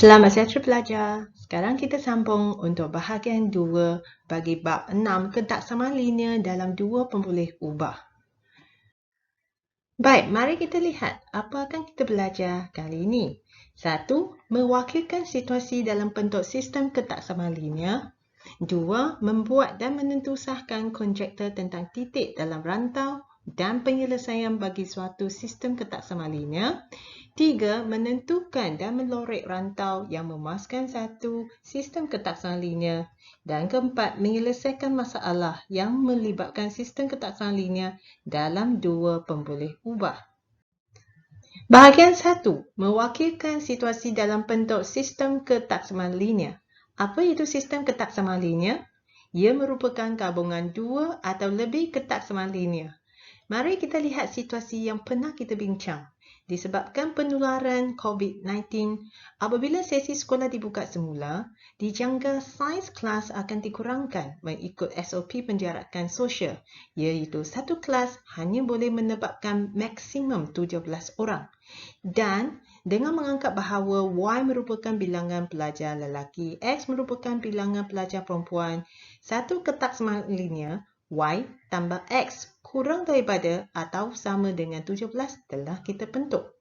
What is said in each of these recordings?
Selamat sejahtera pelajar. Sekarang kita sambung untuk bahagian 2 bagi bab 6 ketak sama linear dalam 2 pemboleh ubah. Baik, mari kita lihat apa akan kita belajar kali ini. 1. Mewakilkan situasi dalam bentuk sistem ketak sama linear. 2. Membuat dan menentusahkan konjektor tentang titik dalam rantau dan penyelesaian bagi suatu sistem ketak sama linear. 3. Menentukan dan melorek rantau yang memuaskan satu sistem ketak sama linear. Dan keempat, menyelesaikan masalah yang melibatkan sistem ketak sama linear dalam 2 pemboleh ubah. Bahagian 1. Mewakilkan situasi dalam bentuk sistem ketak sama linear. Apa itu sistem ketak sama linear? Ia merupakan gabungan 2 atau lebih ketak sama linear. Mari kita lihat situasi yang pernah kita bincang. Disebabkan penularan COVID-19, apabila sesi sekolah dibuka semula, dijangka saiz kelas akan dikurangkan mengikut SOP penjarakan sosial, iaitu satu kelas hanya boleh menempatkan maksimum 17 orang. Dan dengan menganggap bahawa Y merupakan bilangan pelajar lelaki, X merupakan bilangan pelajar perempuan, satu ketak sama linear, Y tambah X kurang daripada atau sama dengan 17 telah kita bentuk.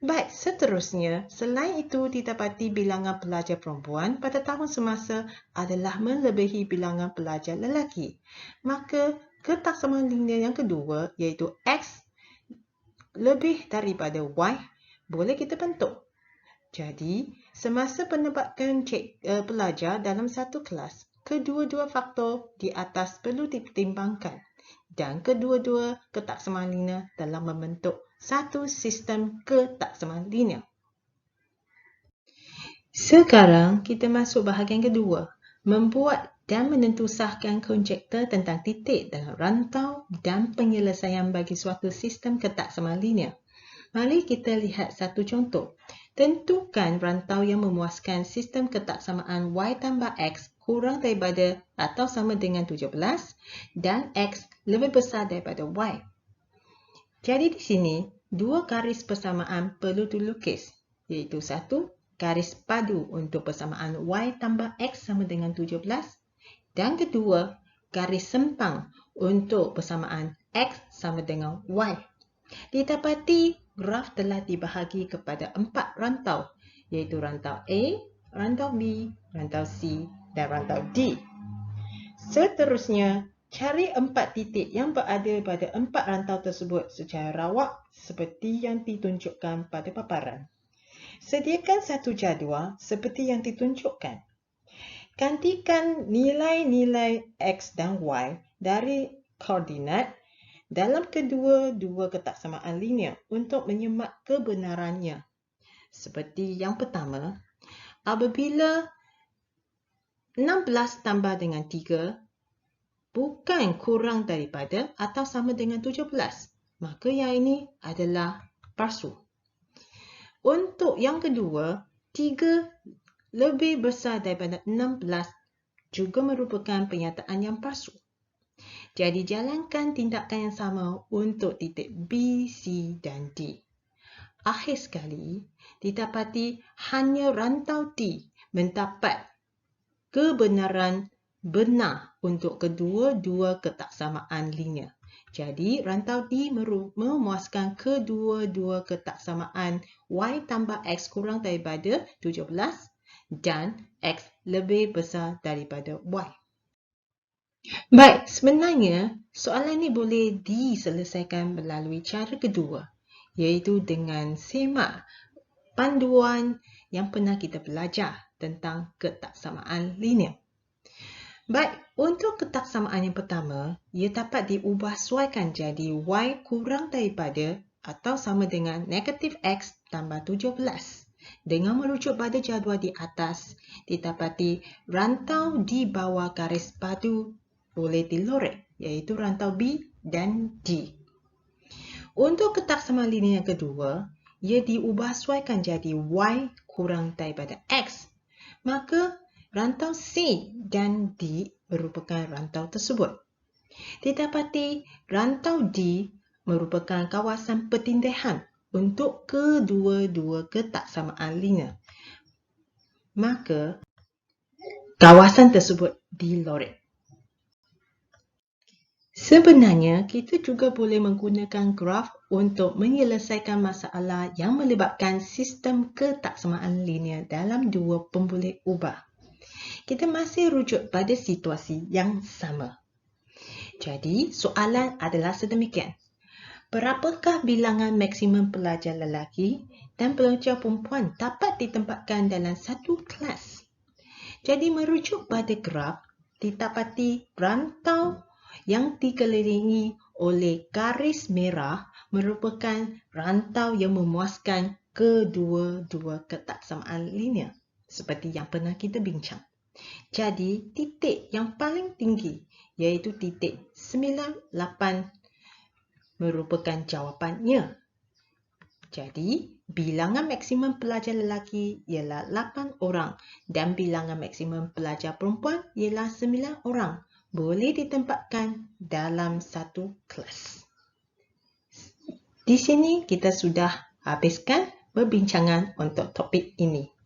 Baik, seterusnya, selain itu didapati bilangan pelajar perempuan pada tahun semasa adalah melebihi bilangan pelajar lelaki. Maka ketak sama linear yang kedua iaitu X lebih daripada Y boleh kita bentuk. Jadi, semasa penempatan pelajar dalam satu kelas, kedua-dua faktor di atas perlu dipertimbangkan dan kedua-dua ketak sama linear dalam membentuk satu sistem ketak sama linear. Sekarang kita masuk bahagian kedua, membuat dan menentusahkan konjektor tentang titik dalam rantau dan penyelesaian bagi suatu sistem ketak sama linear. Mari kita lihat satu contoh. Tentukan rantau yang memuaskan sistem ketaksamaan Y tambah X kurang daripada atau sama dengan 17 dan X lebih besar daripada Y. Jadi di sini, dua garis persamaan perlu dilukis, iaitu satu, garis padu untuk persamaan Y tambah X sama dengan 17 dan kedua, garis sempang untuk persamaan X sama dengan Y. Didapati graf telah dibahagi kepada 4 rantau, iaitu rantau A, rantau B, rantau C dan rantau D. Seterusnya, cari 4 titik yang berada pada 4 rantau tersebut secara rawak seperti yang ditunjukkan pada paparan. Sediakan satu jadual seperti yang ditunjukkan. Gantikan nilai-nilai X dan Y dari koordinat dalam kedua-dua ketaksamaan linear untuk menyemak kebenarannya. Seperti yang pertama, apabila 16 tambah dengan 3 bukan kurang daripada atau sama dengan 17, maka yang ini adalah palsu. Untuk yang kedua, 3 lebih besar daripada 16 juga merupakan pernyataan yang palsu. Jadi jalankan tindakan yang sama untuk titik B, C dan D. Akhir sekali, didapati hanya rantau D mendapat kebenaran benar untuk kedua-dua ketaksamaan linear. Jadi rantau D memuaskan kedua-dua ketaksamaan Y tambah X kurang daripada 17 dan X lebih besar daripada Y. Baik, sebenarnya soalan ini boleh diselesaikan melalui cara kedua, iaitu dengan semak panduan yang pernah kita belajar tentang ketaksamaan linear. Baik, untuk ketaksamaan yang pertama, ia dapat diubah sesuaikan jadi Y kurang daripada atau sama dengan negatif X tambah 17. Dengan merujuk pada jadual di atas, didapati rantau di bawah garis padu boleh dilorek, iaitu rantau B dan D. Untuk ketaksamaan linear yang kedua, ia diubah sesuaikan jadi Y kurang daripada X. Maka rantau C dan D merupakan rantau tersebut. Didapati rantau D merupakan kawasan pertindihan untuk kedua-dua ketaksamaan linear. maka kawasan tersebut dilorek. Sebenarnya, kita juga boleh menggunakan graf untuk menyelesaikan masalah yang melibatkan sistem ketaksamaan linear dalam dua pemboleh ubah. Kita masih rujuk pada situasi yang sama. Jadi, soalan adalah sedemikian. Berapakah bilangan maksimum pelajar lelaki dan pelajar perempuan dapat ditempatkan dalam satu kelas? Jadi, merujuk pada graf, didapati rantau yang dikelilingi oleh garis merah merupakan rantau yang memuaskan kedua-dua ketaksamaan linear seperti yang pernah kita bincang. Jadi, titik yang paling tinggi iaitu titik 98 merupakan jawapannya. Jadi, bilangan maksimum pelajar lelaki ialah 8 orang dan bilangan maksimum pelajar perempuan ialah 9 orang. Boleh ditempatkan dalam satu kelas. Di sini kita sudah habiskan perbincangan untuk topik ini.